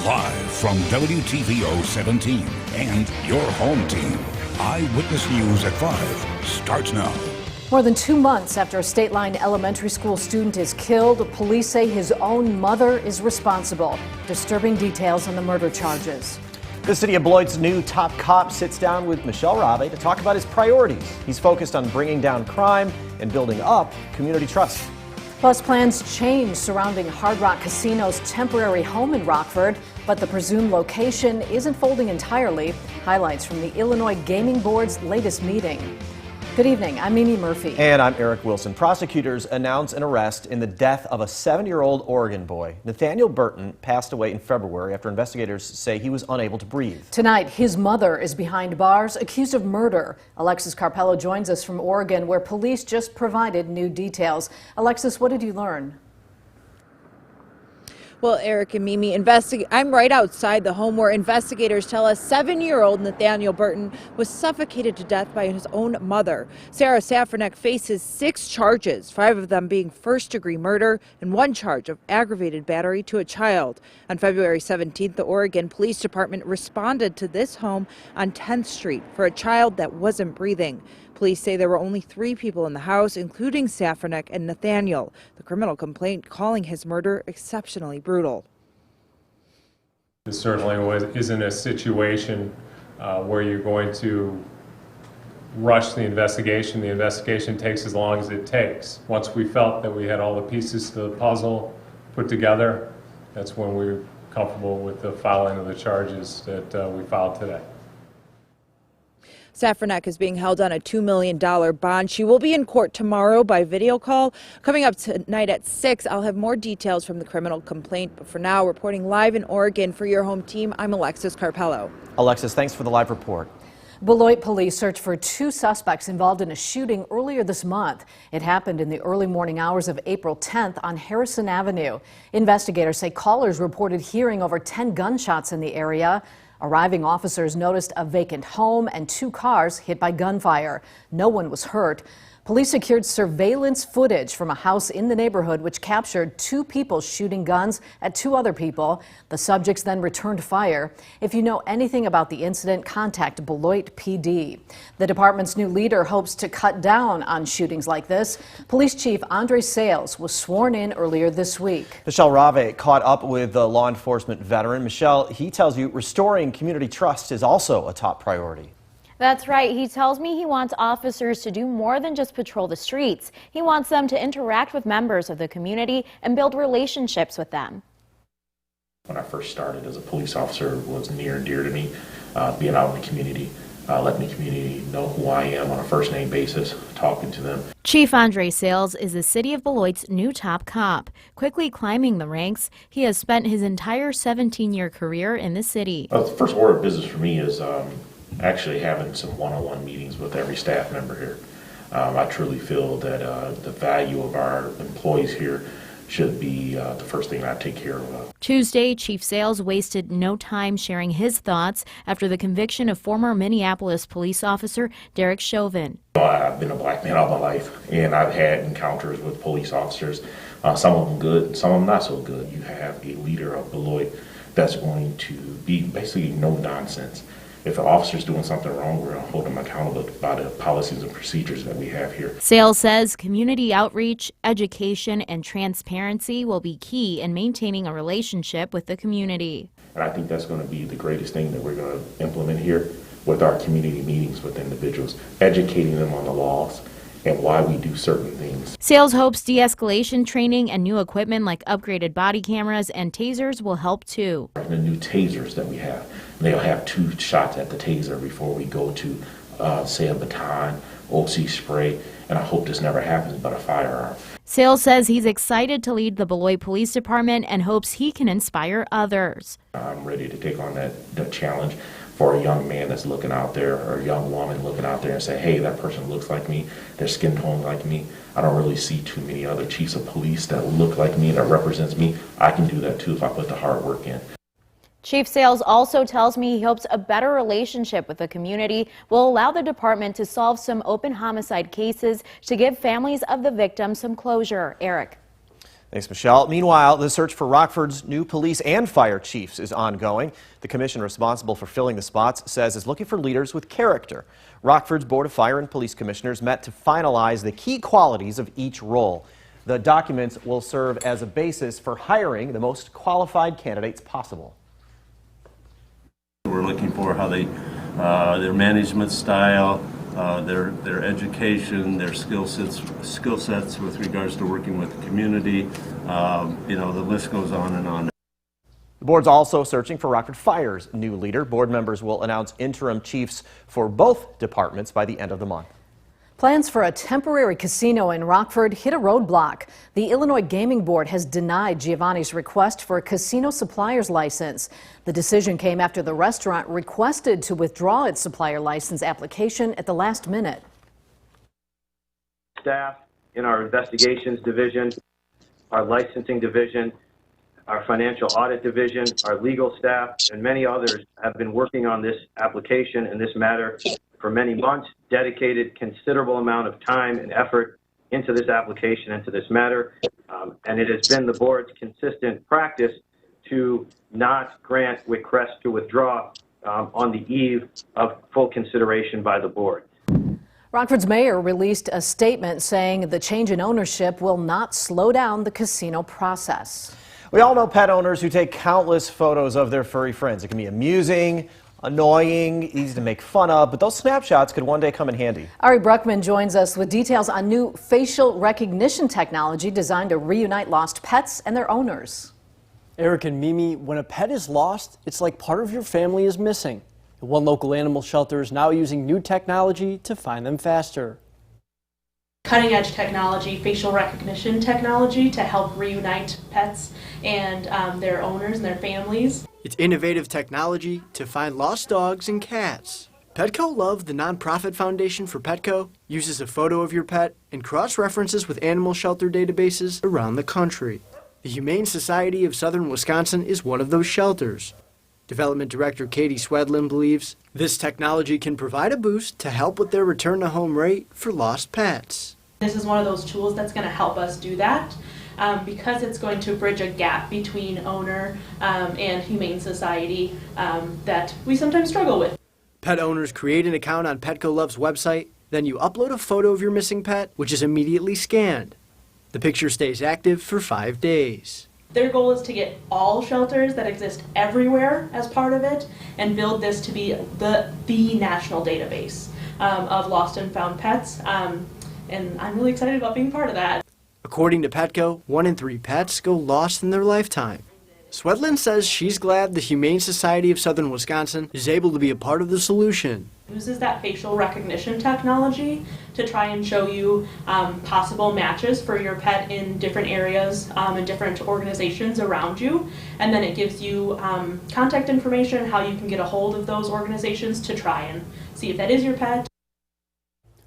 Live from WTVO 17 and your home team, Eyewitness News at 5 starts now. More than 2 months after a State Line elementary school student is killed, police say his own mother is responsible. Disturbing details on the murder charges. The city of Beloit's new top cop sits down with Michelle Rave to talk about his priorities. He's focused on bringing down crime and building up community trust. Plus, plans change surrounding Hard Rock Casino's temporary home in Rockford, but the presumed location isn't folding entirely. Highlights from the Illinois Gaming Board's latest meeting. Good evening, I'm Mimi Murphy. And I'm Eric Wilson. Prosecutors announce an arrest in the death of a 7-year-old Oregon boy. Nathaniel Burton passed away in February after investigators say he was unable to breathe. Tonight, his mother is behind bars, accused of murder. Alexis Carpello joins us from Oregon, where police just provided new details. Alexis, what did you learn? Well, Eric and Mimi, I'm right outside the home where investigators tell us 7-year-old Nathaniel Burton was suffocated to death by his own mother. Sarah Safranek faces 6 charges, 5 of them being first-degree murder and 1 charge of aggravated battery to a child. On February 17th, the Oregon Police Department responded to this home on 10th Street for a child that wasn't breathing. Police say there were only 3 people in the house, including Safranek and Nathaniel. The criminal complaint calling his murder exceptionally brutal. This certainly isn't a situation where you're going to rush the investigation. The investigation takes as long as it takes. Once we felt that we had all the pieces to the puzzle put together, that's when we were comfortable with the filing of the charges that we filed today. Safranek is being held on a $2 million bond. She will be in court tomorrow by video call. Coming up tonight at 6, I'll have more details from the criminal complaint. But for now, reporting live in Oregon for your home team, I'm Alexis Carpello. Alexis, thanks for the live report. Beloit police search for 2 suspects involved in a shooting earlier this month. It happened in the early morning hours of April 10th on Harrison Avenue. Investigators say callers reported hearing over 10 gunshots in the area. Arriving officers noticed a vacant home and 2 cars hit by gunfire. No one was hurt. Police secured surveillance footage from a house in the neighborhood which captured 2 people shooting guns at 2 other people. The subjects then returned fire. If you know anything about the incident, contact Beloit PD. The department's new leader hopes to cut down on shootings like this. Police Chief Andre Sales was sworn in earlier this week. Michelle Rave caught up with the law enforcement veteran. Michelle, he tells you restoring community trust is also a top priority. That's right. He tells me he wants officers to do more than just patrol the streets. He wants them to interact with members of the community and build relationships with them. When I first started as a police officer, it was near and dear to me, being out in the community, letting the community know who I am on a first name basis, talking to them. Chief Andre Sales is the city of Beloit's new top cop. Quickly climbing the ranks, he has spent his entire 17-year career in the city. The first order of business for me is actually having some one-on-one meetings with every staff member here. I truly feel that the value of our employees here should be the first thing I take care of. Tuesday, Chief Sales wasted no time sharing his thoughts after the conviction of former Minneapolis police officer Derek Chauvin. I've been a black man all my life, and I've had encounters with police officers, some of them good, some of them not so good. You have a leader of Beloit that's going to be basically no nonsense. If an officer's doing something wrong, we're going to hold them accountable by the policies and procedures that we have here. Sales says community outreach, education, and transparency will be key in maintaining a relationship with the community. And I think that's going to be the greatest thing that we're going to implement here with our community meetings with individuals, educating them on the laws and why we do certain things. Sales hopes de-escalation training and new equipment like upgraded body cameras and tasers will help too. The new tasers that we have, they'll have 2 shots at the taser before we go to, say, a baton, OC spray, and I hope this never happens, but a firearm. Sales says he's excited to lead the Beloit Police Department and hopes he can inspire others. I'm ready to take on that challenge for a young man that's looking out there, or a young woman looking out there and say, hey, that person looks like me, their skin tone like me. I don't really see too many other chiefs of police that look like me, that represents me. I can do that too if I put the hard work in. Chief Sales also tells me he hopes a better relationship with the community will allow the department to solve some open homicide cases to give families of the victims some closure. Eric. Thanks, Michelle. Meanwhile, the search for Rockford's new police and fire chiefs is ongoing. The commission responsible for filling the spots says it's looking for leaders with character. Rockford's Board of Fire and Police Commissioners met to finalize the key qualities of each role. The documents will serve as a basis for hiring the most qualified candidates possible. We're looking for how they, their management style, their education, their skill sets with regards to working with the community. The list goes on and on. The board's also searching for Rockford Fire's new leader. Board members will announce interim chiefs for both departments by the end of the month. Plans for a temporary casino in Rockford hit a roadblock. The Illinois Gaming Board has denied Giovanni's request for a casino supplier's license. The decision came after the restaurant requested to withdraw its supplier license application at the last minute. Staff in our investigations division, our licensing division, our financial audit division, our legal staff, and many others have been working on this application and this matter for many months, dedicated considerable amount of time and effort into this application, into this matter, and it has been the board's consistent practice to not grant requests to withdraw on the eve of full consideration by the board. Rockford's mayor released a statement saying the change in ownership will not slow down the casino process. We all know pet owners who take countless photos of their furry friends. It can be amusing, annoying, easy to make fun of, but those snapshots could one day come in handy. Ari Bruckman joins us with details on new facial recognition technology designed to reunite lost pets and their owners. Eric and Mimi, when a pet is lost, it's like part of your family is missing. One local animal shelter is now using new technology to find them faster. Cutting-edge technology, facial recognition technology to help reunite pets and their owners and their families. It's innovative technology to find lost dogs and cats. Petco Love, the nonprofit foundation for Petco, uses a photo of your pet and cross-references with animal shelter databases around the country. The Humane Society of Southern Wisconsin is one of those shelters. Development Director Katie Swedlin believes this technology can provide a boost to help with their return-to-home rate for lost pets. This is one of those tools that's going to help us do that because it's going to bridge a gap between owner and Humane Society that we sometimes struggle with. Pet owners create an account on Petco Love's website, then you upload a photo of your missing pet, which is immediately scanned. The picture stays active for 5 days. Their goal is to get all shelters that exist everywhere as part of it and build this to be the national database of lost and found pets. And I'm really excited about being part of that. According to Petco, 1 in 3 pets go lost in their lifetime. Swedlin says she's glad the Humane Society of Southern Wisconsin is able to be a part of the solution. Uses that facial recognition technology to try and show you possible matches for your pet in different areas and different organizations around you. And then it gives you contact information, how you can get a hold of those organizations to try and see if that is your pet.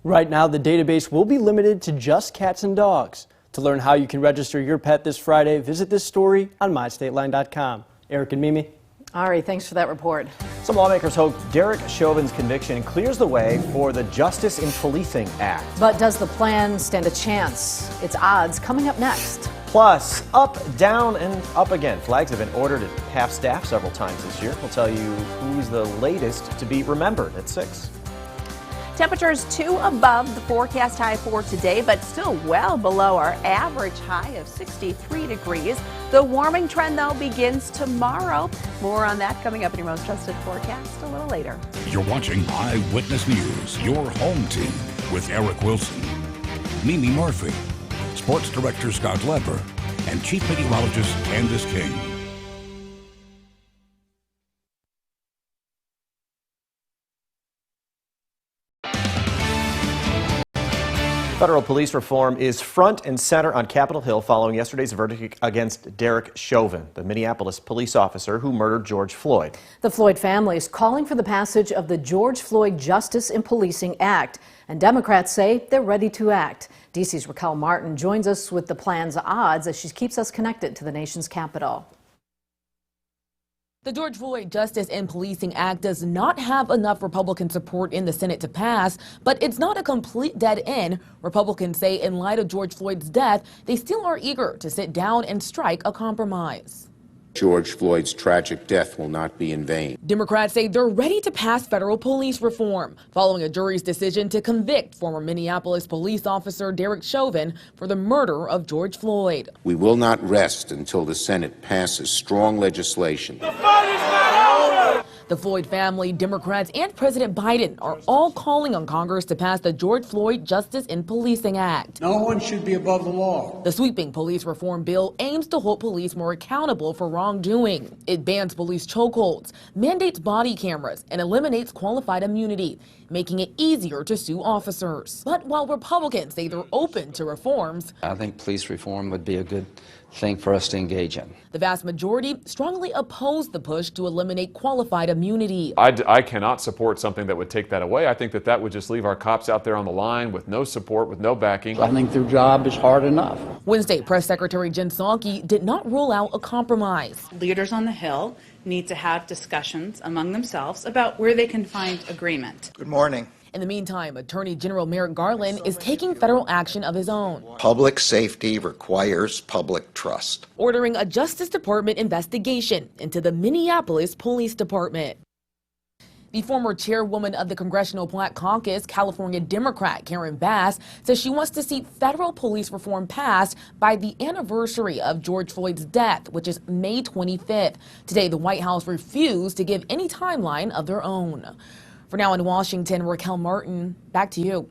Right now, the database will be limited to just cats and dogs. To learn how you can register your pet this Friday, visit this story on mystateline.com. Eric and Mimi. Ari, thanks for that report. Some lawmakers hope Derek Chauvin's conviction clears the way for the Justice in Policing Act. But does the plan stand a chance? Its odds coming up next. Plus, up, down, and up again. Flags have been ordered at half-staff several times this year. We'll tell you who's the latest to be remembered at 6. Temperatures 2 above the forecast high for today, but still well below our average high of 63 degrees. The warming trend, though, begins tomorrow. More on that coming up in your most trusted forecast a little later. You're watching Eyewitness News, your home team, with Eric Wilson, Mimi Murphy, Sports Director Scott Leber, and Chief Meteorologist Candice King. Federal police reform is front and center on Capitol Hill following yesterday's verdict against Derek Chauvin, the Minneapolis police officer who murdered George Floyd. The Floyd family is calling for the passage of the George Floyd Justice in Policing Act, and Democrats say they're ready to act. DC's Raquel Martin joins us with the plan's odds as she keeps us connected to the nation's capital. The George Floyd Justice and Policing Act does not have enough Republican support in the Senate to pass, but it's not a complete dead end. Republicans say in light of George Floyd's death, they still are eager to sit down and strike a compromise. George Floyd's tragic death will not be in vain. Democrats say they're ready to pass federal police reform, following a jury's decision to convict former Minneapolis police officer Derek Chauvin for the murder of George Floyd. We will not rest until the Senate passes strong legislation. The Floyd family, Democrats, and President Biden are all calling on Congress to pass the George Floyd Justice and Policing Act. No one should be above the law. The sweeping police reform bill aims to hold police more accountable for wrongdoing. It bans police chokeholds, mandates body cameras, and eliminates qualified immunity, making it easier to sue officers. But while Republicans say they're open to reforms, I think police reform would be a good thing for us to engage in. The vast majority strongly oppose the push to eliminate qualified immunity. I cannot support something that would take that away. I think that would just leave our cops out there on the line with no support, with no backing. I think their job is hard enough. Wednesday, Press Secretary Jen Psaki did not rule out a compromise. Leaders on the Hill need to have discussions among themselves about where they can find agreement. Good morning. In the meantime, Attorney General Merrick Garland is taking federal action of his own. Public safety requires public trust. Ordering a Justice Department investigation into the Minneapolis Police Department. The former chairwoman of the Congressional Black Caucus, California Democrat Karen Bass, says she wants to see federal police reform passed by the anniversary of George Floyd's death, which is May 25th. Today, the White House refused to give any timeline of their own. For now in Washington, Raquel Martin, back to you.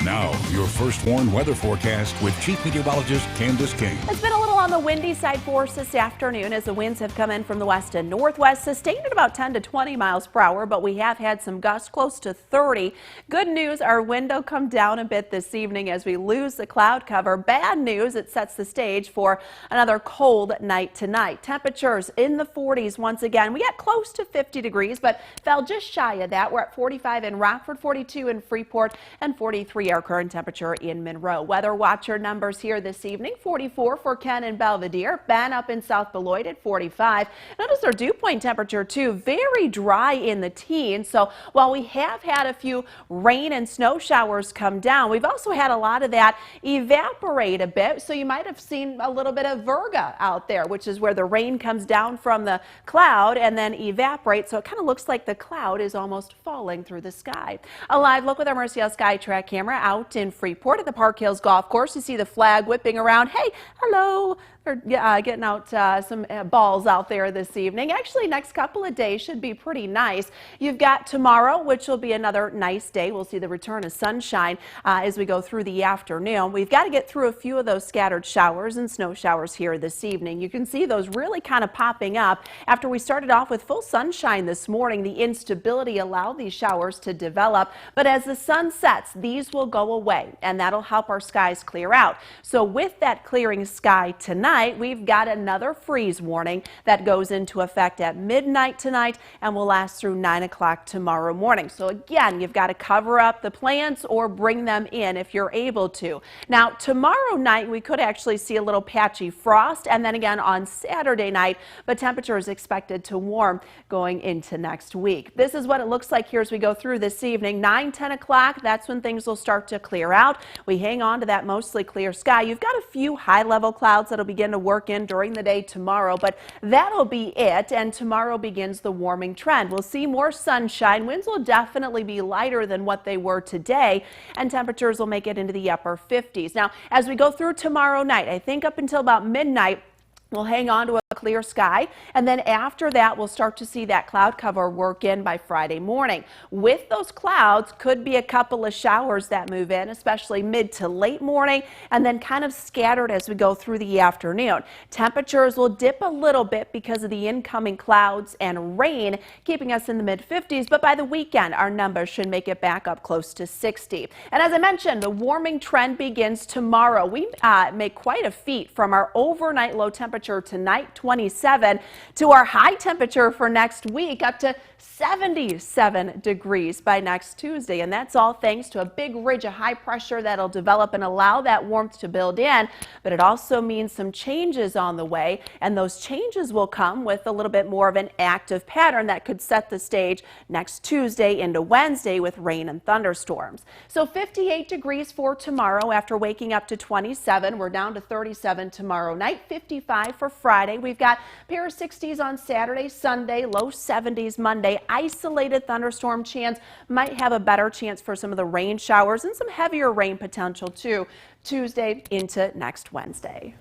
Now, your first warn weather forecast with Chief Meteorologist Candice King. It's been a little on the windy side for us this afternoon as the winds have come in from the west and northwest, sustained at about 10 to 20 miles per hour, but we have had some gusts close to 30. Good news, our wind will come down a bit this evening as we lose the cloud cover. Bad news, it sets the stage for another cold night tonight. Temperatures in the 40s once again. We got close to 50 degrees, but fell just shy of that. We're at 45 in Rockford, 42 in Freeport, and 43 our current temperature in Monroe. Weather watcher numbers here this evening: 44 for Ken and Belvedere, Ben up in South Beloit at 45. Notice our dew point temperature too, very dry in the teens. So while we have had a few rain and snow showers come down, we've also had a lot of that evaporate a bit. So you might have seen a little bit of virga out there, which is where the rain comes down from the cloud and then evaporates. So it kind of looks like the cloud is almost falling through the sky. A live look with our Mercial Skytrack camera out in Freeport at the Park Hills Golf Course. You see the flag whipping around. Hey, hello. They're getting out some balls out there this evening. Actually, next couple of days should be pretty nice. You've got tomorrow, which will be another nice day. We'll see the return of sunshine as we go through the afternoon. We've got to get through a few of those scattered showers and snow showers here this evening. You can see those really kind of popping up after we started off with full sunshine this morning. The instability allowed these showers to develop, but as the sun sets, these will go away, and that'll help our skies clear out. So with that clearing sky tonight, we've got another freeze warning that goes into effect at midnight tonight and will last through 9 o'clock tomorrow morning. So again, you've got to cover up the plants or bring them in if you're able to. Now, tomorrow night, we could actually see a little patchy frost, and then again on Saturday night, but temperature is expected to warm going into next week. This is what it looks like here as we go through this evening. 9, 10 o'clock, that's when things will start to clear out. We hang on to that mostly clear sky. You've got a few high-level clouds that'll begin to work in during the day tomorrow, but that'll be it, and tomorrow begins the warming trend. We'll see more sunshine. Winds will definitely be lighter than what they were today, and temperatures will make it into the upper 50s. Now, as we go through tomorrow night, I think up until about midnight, we'll hang on to a clear sky, and then after that we'll start to see that cloud cover work in by Friday morning. With those clouds could be a couple of showers that move in, especially mid to late morning, and then kind of scattered as we go through the afternoon. Temperatures will dip a little bit because of the incoming clouds and rain, keeping us in the mid 50s, but by the weekend our numbers should make it back up close to 60. And as I mentioned, the warming trend begins tomorrow. We make quite a feat from our overnight low temperature temperature tonight, 27, to our high temperature for next week, up to 77 degrees by next Tuesday. And that's all thanks to a big ridge of high pressure that'll develop and allow that warmth to build in. But it also means some changes on the way, and those changes will come with a little bit more of an active pattern that could set the stage next Tuesday into Wednesday with rain and thunderstorms. So 58 degrees for tomorrow after waking up to 27. We're down to 37 tomorrow night, 55 for Friday. We've got a pair of 60s on Saturday, Sunday, low 70s Monday. Isolated thunderstorm chance, might have a better chance for some of the rain showers and some heavier rain potential too Tuesday into next Wednesday.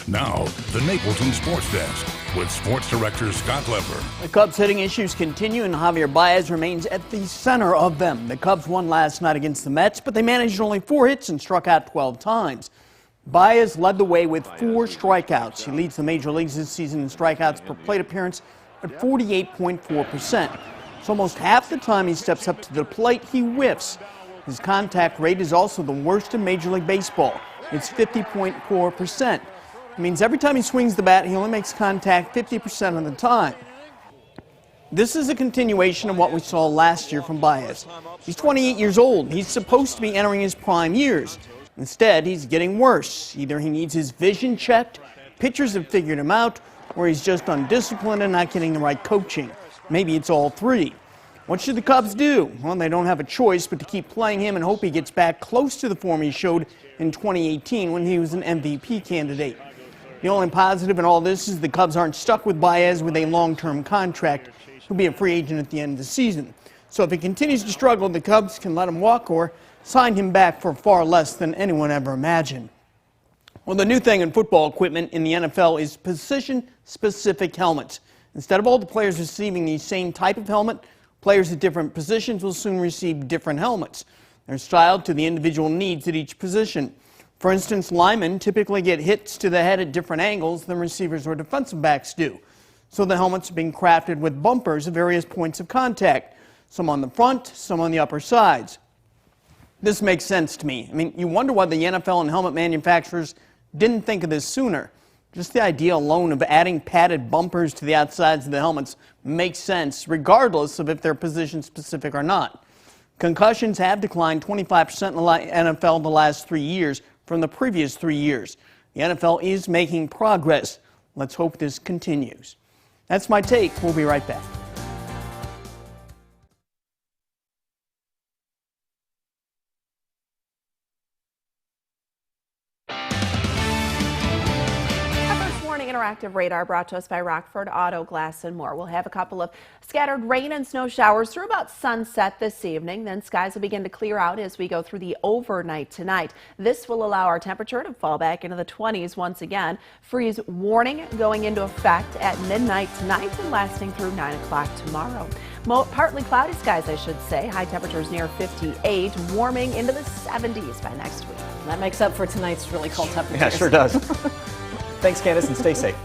Now, the Napleton Sports Desk with Sports Director Scott Leber. The Cubs hitting issues continue, and Javier Baez remains at the center of them. The Cubs won last night against the Mets, but they managed only 4 hits and struck out 12 times. Baez led the way with 4 strikeouts. He leads the major leagues this season in strikeouts per plate appearance at 48.4%. So almost half the time he steps up to the plate, he whiffs. His contact rate is also the worst in Major League Baseball. It's 50.4%. It means every time he swings the bat, he only makes contact 50% of the time. This is a continuation of what we saw last year from Baez. He's 28 years old. He's supposed to be entering his prime years. Instead, he's getting worse. Either he needs his vision checked, pitchers have figured him out, or he's just undisciplined and not getting the right coaching. Maybe it's all three. What should the Cubs do? Well, they don't have a choice but to keep playing him and hope he gets back close to the form he showed in 2018 when he was an MVP candidate. The only positive in all this is the Cubs aren't stuck with Baez with a long-term contract. He'll be a free agent at the end of the season. So if he continues to struggle, the Cubs can let him walk or sign him back for far less than anyone ever imagined. Well, the new thing in football equipment in the NFL is position-specific helmets. Instead of all the players receiving the same type of helmet, players at different positions will soon receive different helmets. They're styled to the individual needs at each position. For instance, linemen typically get hits to the head at different angles than receivers or defensive backs do. So the helmets are being crafted with bumpers at various points of contact, some on the front, some on the upper sides. This makes sense to me. I mean, you wonder why the NFL and helmet manufacturers didn't think of this sooner. Just the idea alone of adding padded bumpers to the outsides of the helmets makes sense, regardless of if they're position-specific or not. Concussions have declined 25% in the NFL the last 3 years from the previous 3 years. The NFL is making progress. Let's hope this continues. That's my take. We'll be right back. Interactive radar brought to us by Rockford Auto Glass and More. We'll have a couple of scattered rain and snow showers through about sunset this evening. Then skies will begin to clear out as we go through the overnight tonight. This will allow our temperature to fall back into the 20s once again. Freeze warning going into effect at midnight tonight and lasting through 9 o'clock tomorrow. Partly cloudy skies, I should say. High temperatures near 58, warming into the 70s by next week. That makes up for tonight's really cold temperatures. Yeah, sure does. Thanks, Candice, and stay safe.